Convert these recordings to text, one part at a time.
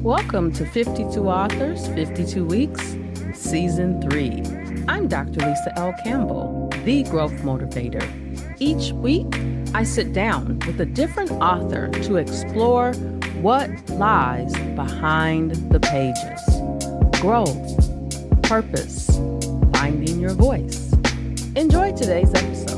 Welcome to 52 Authors, 52 Weeks, Season 3. I'm Dr. Lisa L. Campbell, the Growth Motivator. Each week, I sit down with a different author to explore what lies behind the pages. Growth, purpose, finding your voice. Enjoy today's episode.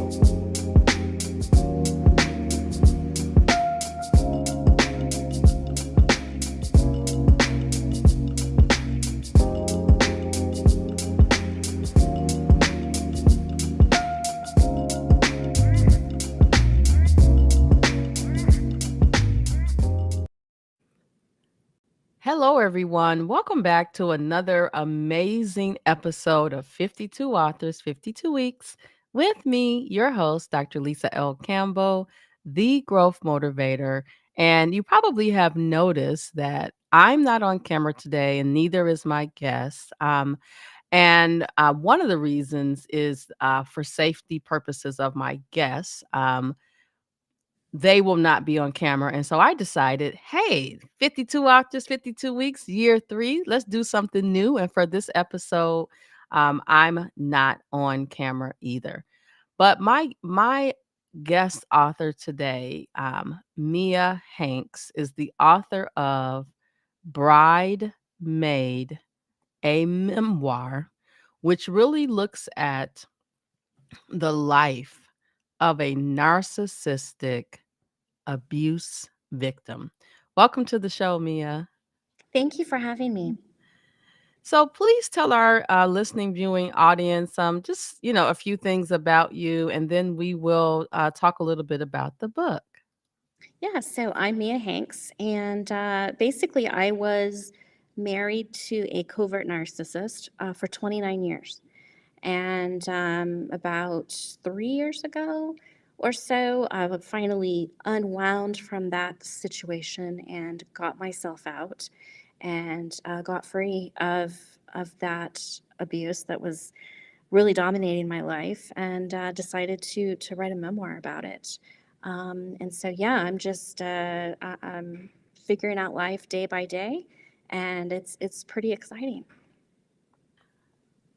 Hello, everyone. Welcome back to another amazing episode of 52 Authors, 52 Weeks with me, your host, Dr. Lisa L. Campbell, the Growth Motivator. And you probably have noticed that I'm not on camera today, and neither is my guest. And one of the reasons is for safety purposes of my guests. They will not be on camera. And so I decided, hey, 52 authors, 52 weeks, year 3, let's do something new. And for this episode, I'm not on camera either. But my guest author today, Mia Hanks, is the author of Bride Made, a memoir, which really looks at the life of a narcissistic abuse victim. Welcome to the show, Mia. Thank you for having me. So please tell our listening, viewing audience just, a few things about you, and then we will talk a little bit about the book. Yeah, so I'm Mia Hanks, and basically, I was married to a covert narcissist for 29 years. And about 3 years ago or so, I finally unwound from that situation and got myself out and got free of that abuse that was really dominating my life, and decided to write a memoir about it. And so, yeah, I'm figuring out life day by day, and it's pretty exciting.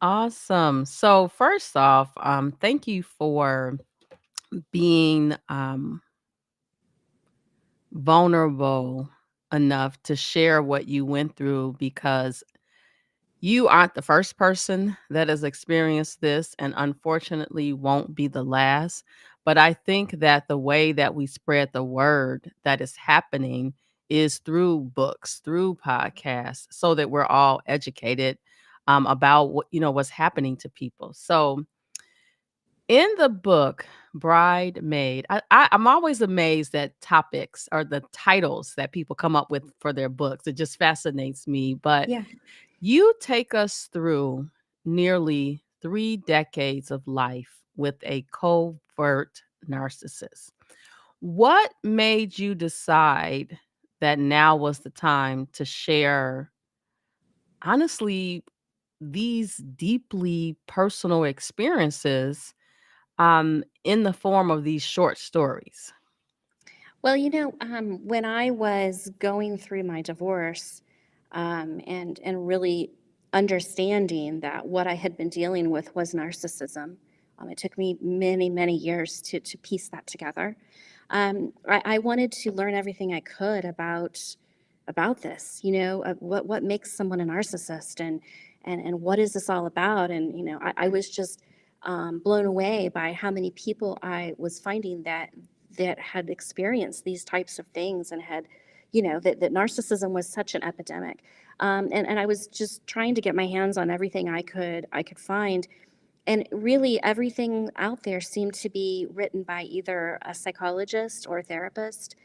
Awesome. So first off, thank you for being vulnerable enough to share what you went through, because you aren't the first person that has experienced this, and unfortunately won't be the last. But I think that the way that we spread the word that is happening is through books, through podcasts, so that we're all educated about what's happening to people. So in the book Bridemaid, I'm always amazed at topics or the titles that people come up with for their books. It just fascinates me. But Yeah. you take us through nearly 3 decades of life with a covert narcissist. What made you decide that now was the time to share, honestly, these deeply personal experiences in the form of these short stories? Well, when I was going through my divorce, and really understanding that what I had been dealing with was narcissism, it took me many, many years to piece that together. I wanted to learn everything I could about this, what makes someone a narcissist, and what is this all about? And I was just blown away by how many people I was finding that had experienced these types of things, and had, that narcissism was such an epidemic. And I was just trying to get my hands on everything I could find. And really, everything out there seemed to be written by either a psychologist or a therapist.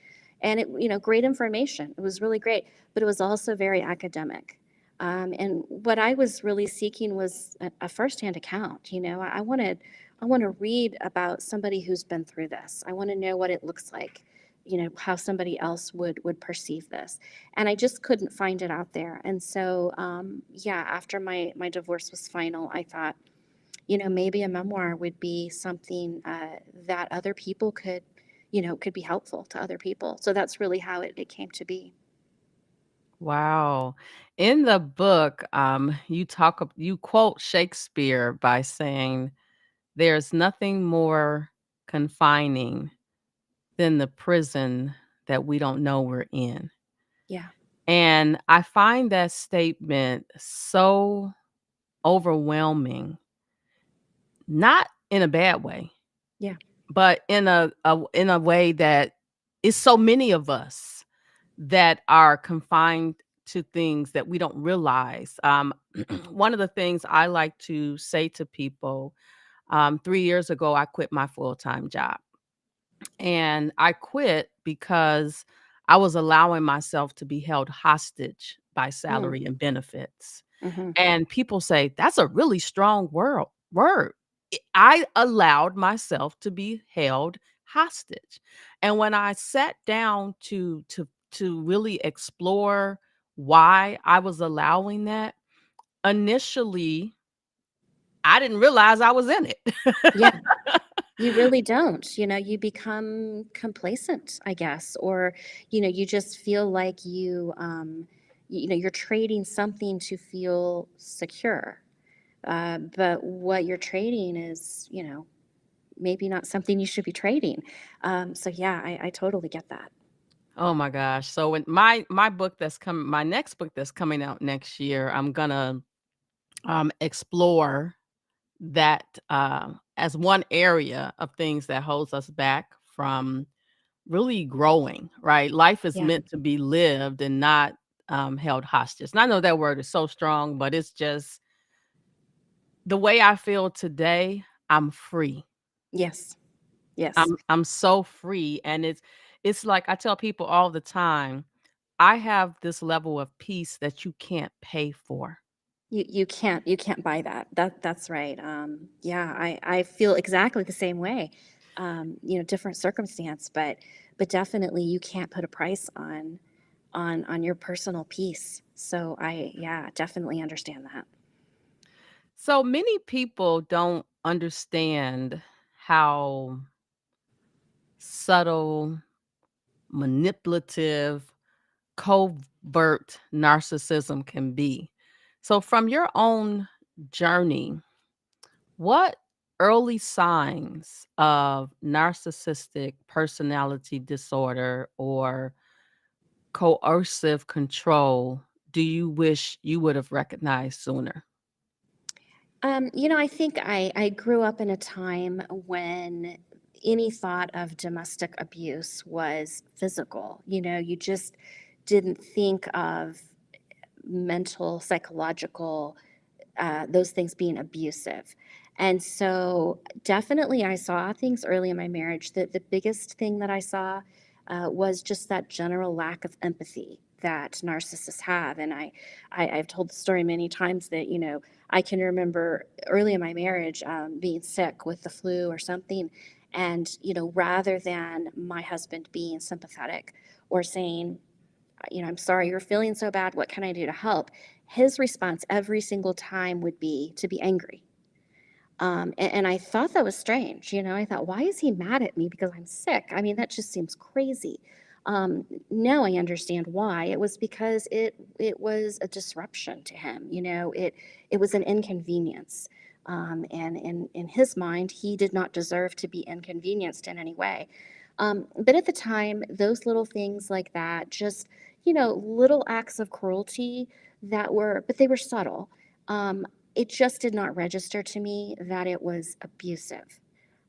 And great information. It was really great, but it was also very academic. And what I was really seeking was a firsthand account. I want to read about somebody who's been through this. I want to know what it looks like, how somebody else would perceive this. And I just couldn't find it out there. And so, yeah, after my divorce was final, I thought, maybe a memoir would be something that other people could, could be helpful to other people. So that's really how it came to be. Wow. In the book, you quote Shakespeare by saying, "There's nothing more confining than the prison that we don't know we're in." Yeah. And I find that statement so overwhelming, not in a bad way, Yeah. but in a way that is so many of us that are confined to things that we don't realize. One of the things I like to say to people, 3 years ago, I quit my full time job. And I quit because I was allowing myself to be held hostage by Mm. salary and benefits. Hmm. And people say, "That's a really strong word." I allowed myself to be held hostage. And when I sat down to really explore why I was allowing that, initially, I didn't realize I was in it. Yeah. You really don't. You become complacent, I guess, or you just feel like you're trading something to feel secure. But what you're trading is, maybe not something you should be trading. So yeah, I totally get that. Oh my gosh. So when my next book that's coming out next year, I'm gonna explore that as one area of things that holds us back from really growing, right? Life is Yeah. meant to be lived and not held hostage. And I know that word is so strong, but it's just the way I feel today. I'm free. Yes. Yes. I'm so free, and it's like I tell people all the time, I have this level of peace that you can't pay for. You can't buy that. That's right. Yeah, I feel exactly the same way. Different circumstance, but definitely you can't put a price on your personal peace. So I, yeah, definitely understand that. So many people don't understand how subtle, manipulative, covert narcissism can be. So, from your own journey, what early signs of narcissistic personality disorder or coercive control do you wish you would have recognized sooner? I think I grew up in a time when any thought of domestic abuse was physical. You just didn't think of mental, psychological, those things being abusive. And so, definitely, I saw things early in my marriage. That the biggest thing that I saw was just that general lack of empathy that narcissists have. And I've told the story many times that I can remember early in my marriage being sick with the flu or something, and rather than my husband being sympathetic or saying, I'm sorry you're feeling so bad. What can I do to help? His response every single time would be to be angry. And I thought that was strange. I thought, why is he mad at me because I'm sick? I mean, that just seems crazy. Now I understand why. It was because it was a disruption to him. It was an inconvenience. And in his mind, he did not deserve to be inconvenienced in any way. But at the time, those little things like that, just little acts of cruelty but they were subtle. It just did not register to me that it was abusive.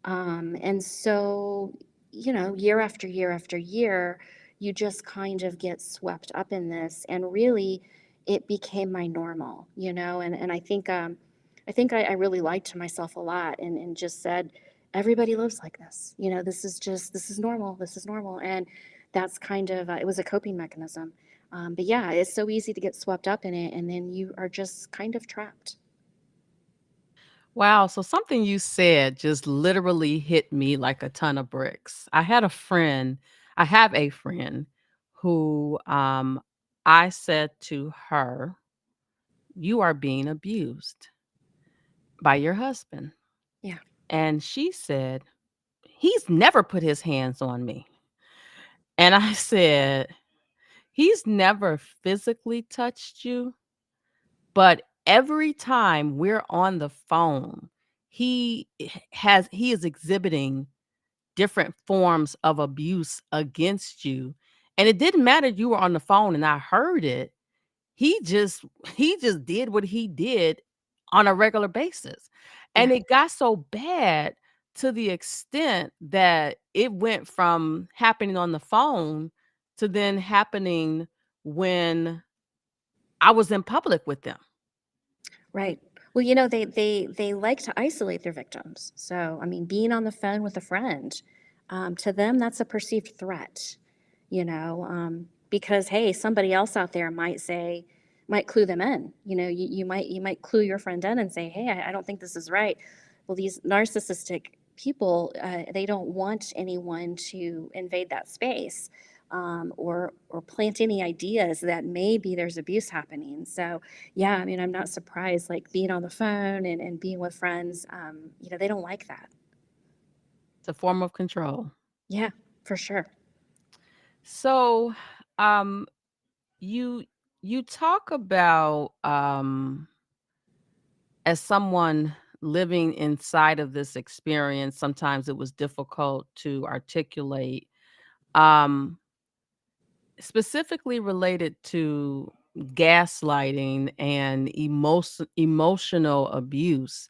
And so, year after year after year, you just kind of get swept up in this, and really, it became my normal, and I think I really lied to myself a lot and just said, everybody lives like this. This is normal. And that's kind of, it was a coping mechanism. But yeah, it's so easy to get swept up in it, and then you are just kind of trapped. Wow, so something you said just literally hit me like a ton of bricks. I have a friend who I said to her, "You are being abused by your husband." Yeah. And she said, he's never put his hands on me. And I said, he's never physically touched you, but every time we're on the phone, he is exhibiting different forms of abuse against you. And it didn't matter you were on the phone and I heard it. He just he just did what he did on a regular basis. Yeah. And it got so bad to the extent that it went from happening on the phone to then happening when I was in public with them. Right. Well, you know, they like to isolate their victims. So, I mean, being on the phone with a friend, to them, that's a perceived threat, because hey, somebody else out there might clue them in. You might clue your friend in and say, hey, I don't think this is right. Well, these narcissistic people, they don't want anyone to invade that space. Or plant any ideas that maybe there's abuse happening. So yeah, I mean, I'm not surprised, like being on the phone and being with friends, they don't like that. It's a form of control. Yeah, for sure. So, um, you you talk about as someone living inside of this experience, sometimes it was difficult to articulate. Um, Specifically related to gaslighting and emotional abuse,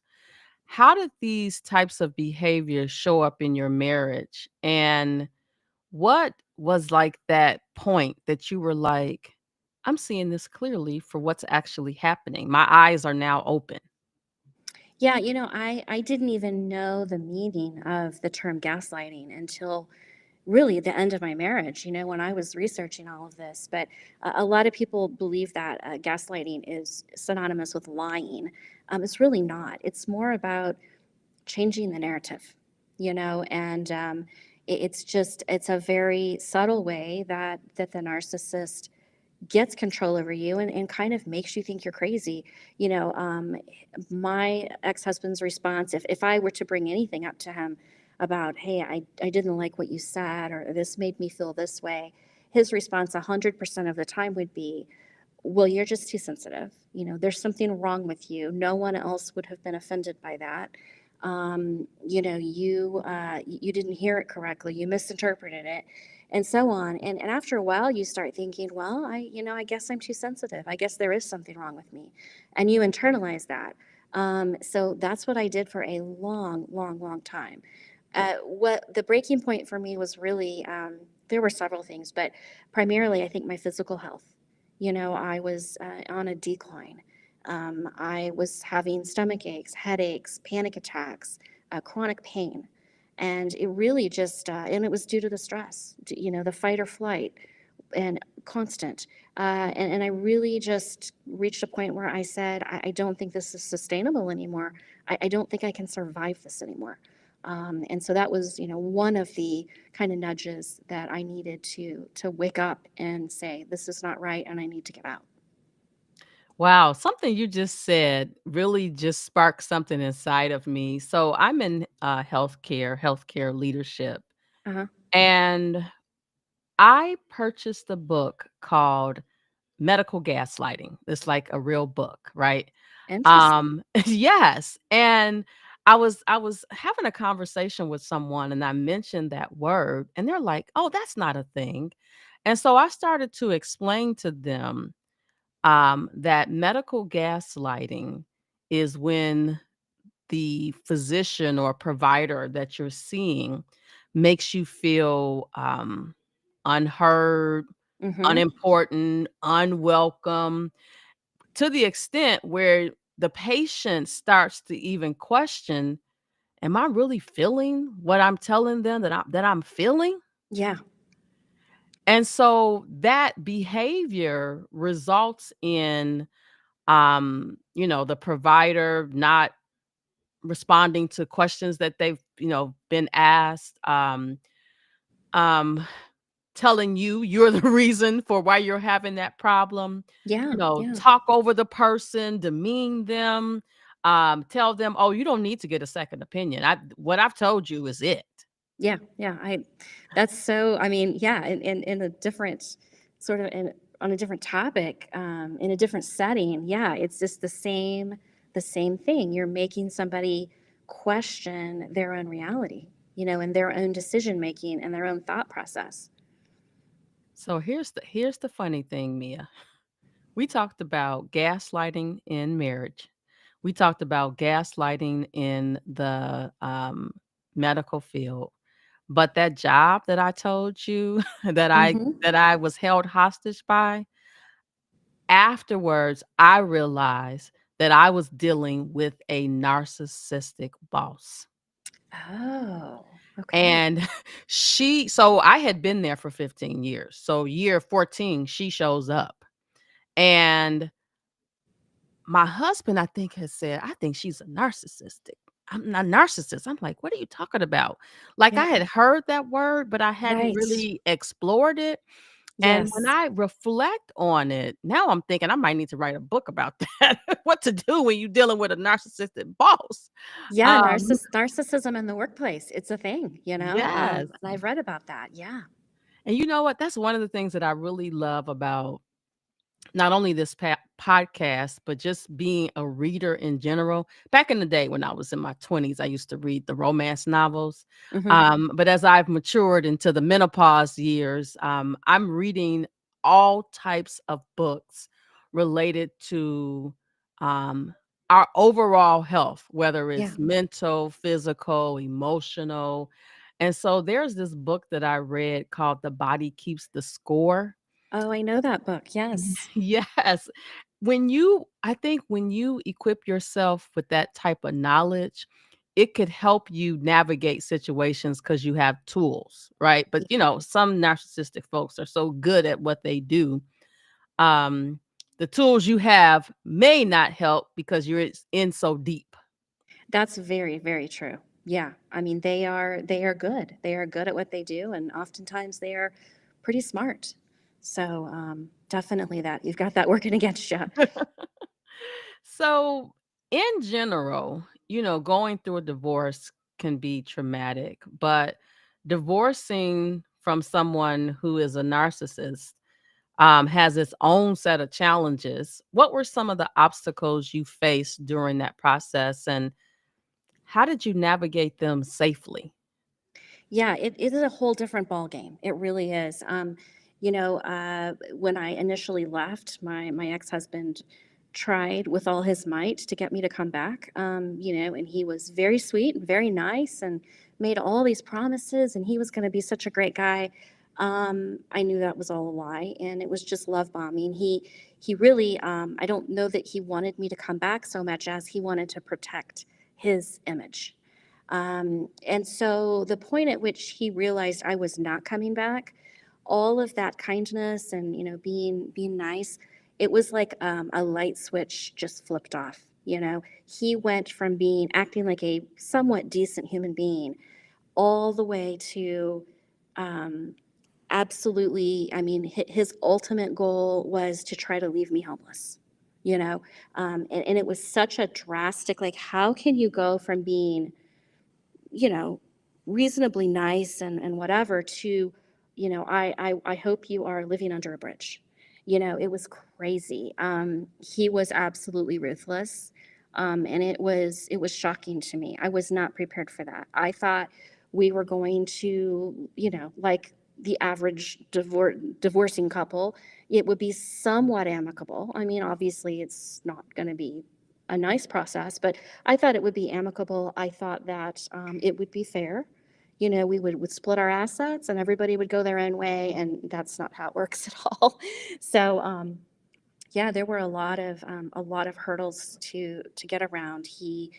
how did these types of behaviors show up in your marriage? And what was like that point that you were like, I'm seeing this clearly for what's actually happening. My eyes are now open. Yeah, I didn't even know the meaning of the term gaslighting until really the end of my marriage, when I was researching all of this. But a lot of people believe that gaslighting is synonymous with lying. It's really not. It's more about changing the narrative, and it's a very subtle way that the narcissist gets control over you and kind of makes you think you're crazy. My ex-husband's response, if I were to bring anything up to him about, hey, I didn't like what you said, or this made me feel this way, his response 100% of the time would be, well, you're just too sensitive. There's something wrong with you. No one else would have been offended by that. You didn't hear it correctly. You misinterpreted it, and so on. And after a while, you start thinking, well, I guess I'm too sensitive. I guess there is something wrong with me, and you internalize that. So that's what I did for a long, long, long time. What the breaking point for me was really, there were several things, but primarily I think my physical health. I was on a decline. I was having stomach aches, headaches, panic attacks, chronic pain. And it really and it was due to the stress, the fight or flight and constant. And I really just reached a point where I said, I don't think this is sustainable anymore. I don't think I can survive this anymore. And so that was, one of the kind of nudges that I needed to wake up and say, this is not right, and I need to get out. Wow, something you just said really just sparked something inside of me. So I'm in healthcare leadership, Uh-huh. and I purchased a book called Medical Gaslighting. It's like a real book, right? Interesting. Yes, and I was having a conversation with someone and I mentioned that word and they're like, "Oh, that's not a thing." And so I started to explain to them that medical gaslighting is when the physician or provider that you're seeing makes you feel unheard, Mm-hmm. unimportant, unwelcome, to the extent where the patient starts to even question, am I really feeling what I'm telling them that I'm feeling? Yeah. And so that behavior results in the provider not responding to questions that they've, been asked, um telling you you're the reason for why you're having that problem, Yeah. Yeah. talk over the person, demean them, tell them, "Oh, you don't need to get a second opinion. What I've told you is it." Yeah, yeah, I that's so I mean, yeah, in a different sort of in on a different topic, in a different setting, yeah, it's just the same thing. You're making somebody question their own reality, and their own decision making and their own thought process. So here's the funny thing, Mia. We talked about gaslighting in marriage. We talked about gaslighting in the medical field. But that job that I told you Mhm. that I was held hostage by, afterwards I realized that I was dealing with a narcissistic boss. Oh, okay. And so I had been there for 15 years. So year 14 she shows up. And my husband, I think, has said, "I think she's a narcissistic. I'm not narcissist." I'm like, "What are you talking about?" Like, I Yeah, had heard that word, but I hadn't right. really explored it, and when Yes. I reflect on it, now I'm thinking I might need to write a book about that, what to do when you're dealing with a narcissistic boss. Yeah, Um, narcissism in the workplace, it's a thing, yes, and I've read about that. Yeah. and you know what? That's one of the things that I really love about not only this podcast, but just being a reader in general. Back in the day when I was in my 20s, I used to read the romance novels. Mhm. But as I've matured into the menopause years, I'm reading all types of books related to um, our overall health, whether Yeah. it's mental, physical, emotional. And so there's this book that I read called The Body Keeps the Score. Oh, I know that book, yes. Yes. I think when you equip yourself with that type of knowledge, it could help you navigate situations because you have tools, right? But, Yeah. some narcissistic folks are so good at what they do. Um, the tools you have may not help because you're in so deep. That's very, very true. Yeah. I mean, they are good. They are good at what they do, and oftentimes they are pretty smart. So, definitely that you've got that working against you. So, in general, going through a divorce can be traumatic, but divorcing from someone who is a narcissist has its own set of challenges. What were some of the obstacles you faced during that process, and how did you navigate them safely? Yeah, it is a whole different ball game. It really is. When I initially left, my ex husband tried with all his might to get me to come back. And he was very sweet and very nice and made all these promises, and he was going to be such a great guy. I knew that was all a lie, and it was just love bombing. He really, I don't know that he wanted me to come back so much as he wanted to protect his image. And so the point at which he realized I was not coming back, all of that kindness and being nice, it was like a light switch just flipped off. He went from being acting like a somewhat decent human being all the way to um, absolutely. I mean, his ultimate goal was to try to leave me homeless. And it was such a drastic. Like, how can you go from being you know, reasonably nice and whatever to, I hope you are living under a bridge. It was crazy. He was absolutely ruthless. And it was shocking to me. I was not prepared for that. I thought we were going to, like the average divorcing couple, it would be somewhat amicable. I mean, obviously it's not going to be a nice process, but I thought it would be amicable. I thought that it would be fair. We would split our assets and everybody would go their own way, and that's not how it works at all. So, yeah, there were a lot of hurdles to get around. He,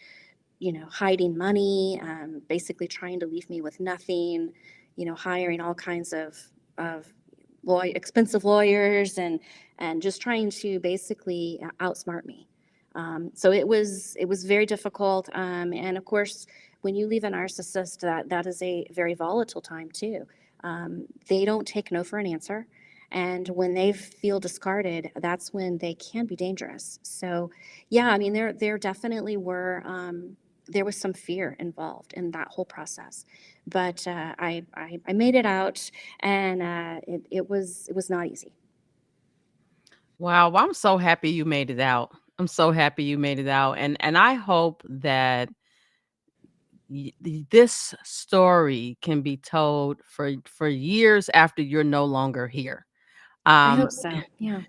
hiding money, basically trying to leave me with nothing, hiring all kinds of expensive lawyers and just trying to basically outsmart me. So it was very difficult. And of course, when you leave a narcissist, that is a very volatile time too. They don't take no for an answer. And when they feel discarded, that's when they can be dangerous. So, yeah, I mean, there definitely were. there was some fear involved in that whole process. But I made it out, and it was not easy. Wow, well, I'm so happy you made it out. I'm so happy you made it out, and I hope that this story can be told for years after you're no longer here. I Um, hope so. Yeah.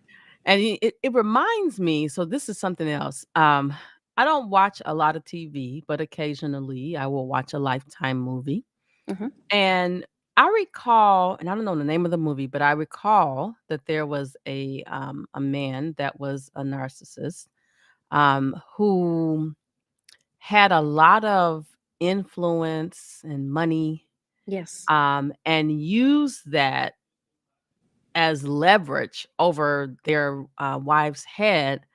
and it reminds me. So this is something else. I don't watch a lot of TV, but occasionally I will watch a Lifetime movie. Hmm. And I recall, and I don't know the name of the movie, but I recall that there was a man that was a narcissist, who had a lot of influence and money, Yes. and used that as leverage over their wife's head.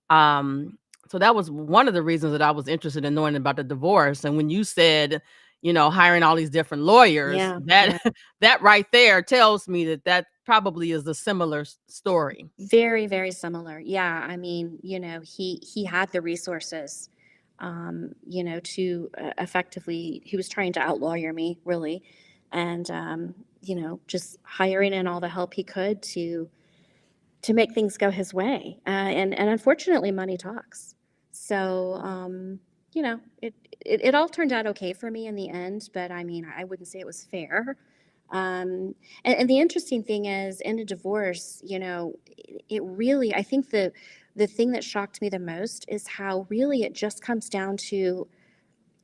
Um, so that was one of the reasons that I was interested in knowing about the divorce. And when you said, hiring all these different lawyers, Yeah. that Yeah. that right there tells me that that probably is a similar story. Very, very similar. Yeah, I mean, he had the resources, to effectively. He was trying to outlawyer me, really, and just hiring in all the help he could to make things go his way. And unfortunately, money talks. So, it all turned out okay for me in the end, but I mean, I wouldn't say it was fair. And the interesting thing is, in a divorce, it really, I think the thing that shocked me the most is how really it just comes down to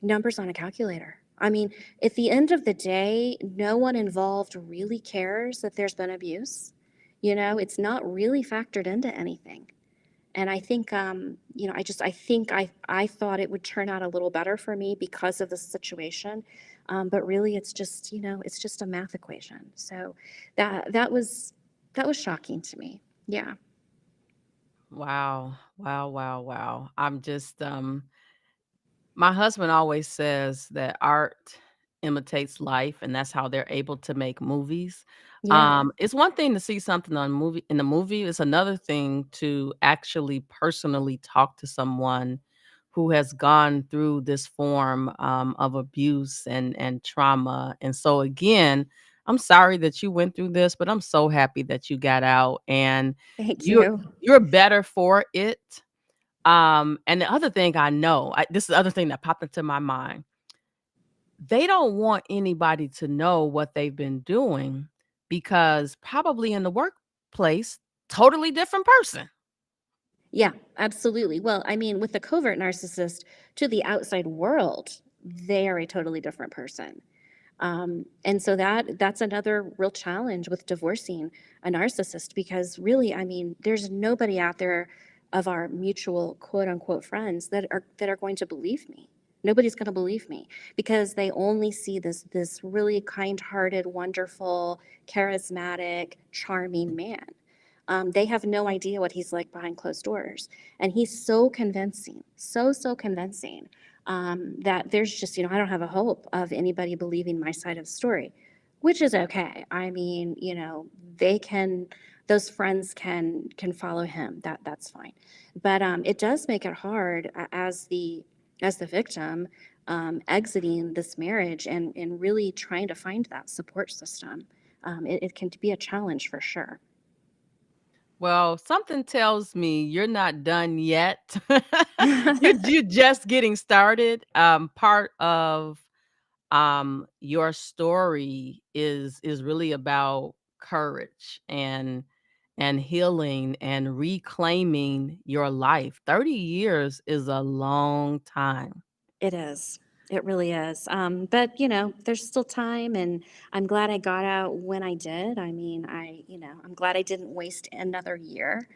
numbers on a calculator. I mean, at the end of the day, no one involved really cares that there's been abuse. It's not really factored into anything. And I think, I thought it would turn out a little better for me because of the situation. But really, it's just a math equation. So that was shocking to me. Yeah. Wow. Wow, wow, wow. I'm just my husband always says that art imitates life, and that's how they're able to make movies. Yeah. It's one thing to see something on movie in a movie, it's another thing to actually personally talk to someone who has gone through this form, of abuse and trauma. And so again, I'm sorry that you went through this, but I'm so happy that you got out and Thank you're you. you're better for it. And the other thing I know, this is the other thing that popped into my mind. They don't want anybody to know what they've been doing because probably in the workplace, totally different person. Yeah, absolutely. Well, I mean, with the covert narcissist to the outside world, they are a totally different person. And so that's another real challenge with divorcing a narcissist, because really, I mean, there's nobody out there of our mutual quote unquote friends that are going to believe me. Nobody's going to believe me because they only see this really kind-hearted, wonderful, charismatic, charming man. They have no idea what he's like behind closed doors, and he's so convincing, so convincing, that there's just, I don't have a hope of anybody believing my side of the story, which is okay. I mean, they can, those friends can follow him. That's fine. But it does make it hard as the victim, exiting this marriage and really trying to find that support system. It can be a challenge for sure. Well, something tells me you're not done yet. You're just getting started. Part of your story is really about courage and healing and reclaiming your life. 30 years is a long time. It is. It really is. But there's still time, and I'm glad I got out when I did. I mean, I'm glad I didn't waste another year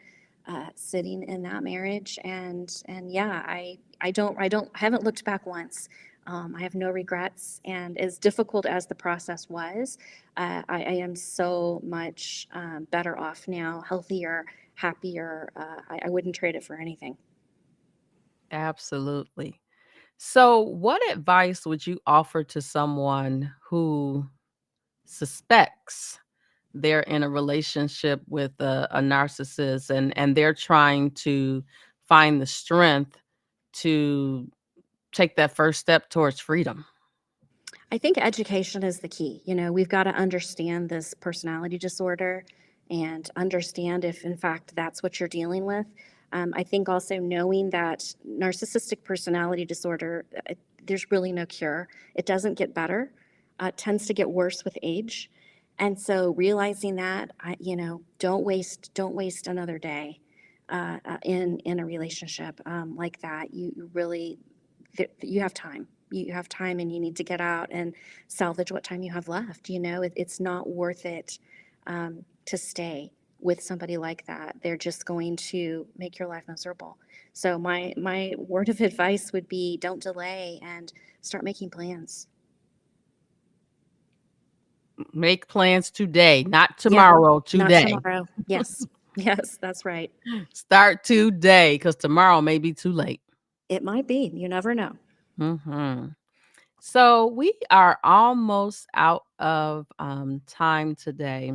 sitting in that marriage. And yeah, I haven't looked back once. I have no regrets. And as difficult as the process was, I am so much better off now, healthier, happier. I wouldn't trade it for anything. Absolutely. So, what advice would you offer to someone who suspects they're in a relationship with a narcissist and they're trying to find the strength to take that first step towards freedom? I think education is the key. We've got to understand this personality disorder and understand if, in fact, that's what you're dealing with. I think also knowing that narcissistic personality disorder, there's really no cure. It doesn't get better. It tends to get worse with age. And so realizing that, don't waste another day in a relationship like that. You have time. You have time, and you need to get out and salvage what time you have left. It's not worth it to stay with somebody like that. They're just going to make your life miserable. So my word of advice would be, don't delay and start making plans. Make plans today, not Yeah, tomorrow, not today. tomorrow. Yes, yes, that's right. Start today, because tomorrow may be too late. It might be. You never know. Hmm. So we are almost out of time today.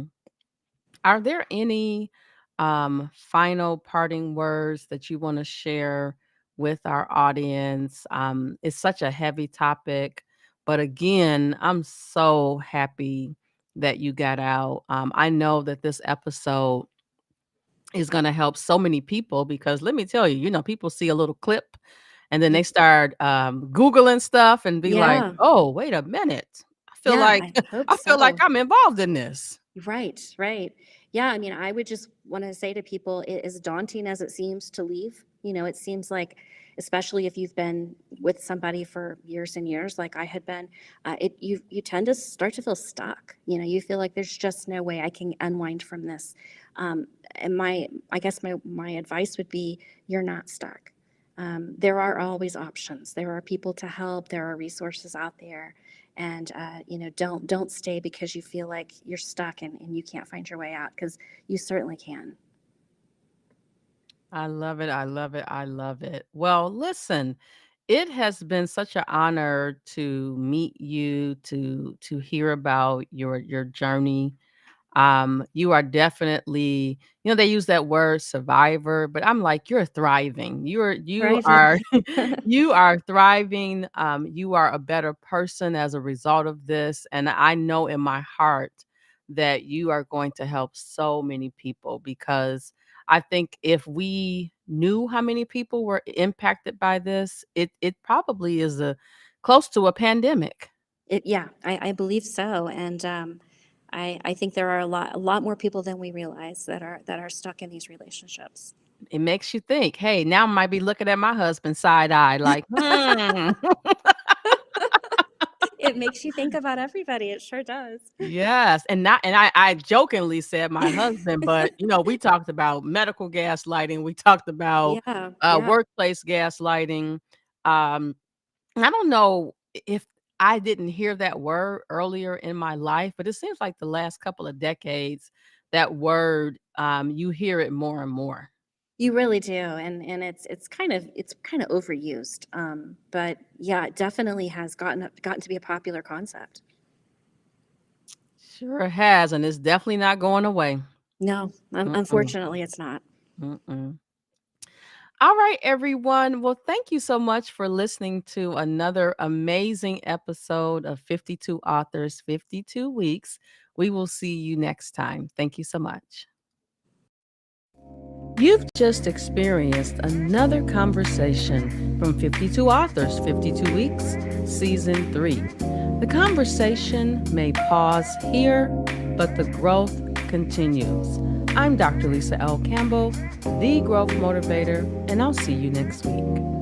Are there any final parting words that you want to share with our audience? It's such a heavy topic, but again, I'm so happy that you got out. I know that this episode is going to help so many people because let me tell you, people see a little clip and then Y- they start Googling stuff and be like, Yeah, oh, wait a minute. I feel yeah, like I hope I feel like so. I'm involved in this. Right, right. Yeah, I mean, I would just want to say to people, as daunting as it seems to leave, it seems like, especially if you've been with somebody for years and years, like I had been, you tend to start to feel stuck. You feel like there's just no way I can unwind from this. Um, and I guess my advice would be, you're not stuck. There are always options. There are people to help. There are resources out there, and don't stay because you feel like you're stuck and you can't find your way out, because you certainly can. I love it. I love it. I love it. Well, listen, it has been such an honor to meet you, to hear about your journey. You are definitely, they use that word survivor, but I'm like, you're thriving. You Thriving. are you are thriving. You are a better person as a result of this. And I know in my heart that you are going to help so many people because I think if we knew how many people were impacted by this, it probably is a close to a pandemic. Yeah, I believe so. And I think there are a lot more people than we realize that are stuck in these relationships. It makes you think, "Hey, now I might be looking at my husband side eye like, hmm." It makes you think about everybody. It sure does. Yes, and I jokingly said my husband, but, we talked about medical gaslighting, we talked about, Yeah, yeah. workplace gaslighting. I don't know if I didn't hear that word earlier in my life, but it seems like the last couple of decades, that word, you hear it more and more. You really do, and it's kind of overused. But yeah, it definitely has gotten to be a popular concept. Sure has, and it's definitely not going away. No, Mm-mm, unfortunately, it's not. mm-mm. All right, everyone. Well, thank you so much for listening to another amazing episode of 52 Authors, 52 Weeks. We will see you next time. Thank you so much. You've just experienced another conversation from 52 Authors, 52 Weeks, Season 3. The conversation may pause here, but the growth continues. I'm Dr. Lisa L. Campbell, the Growth Motivator, and I'll see you next week.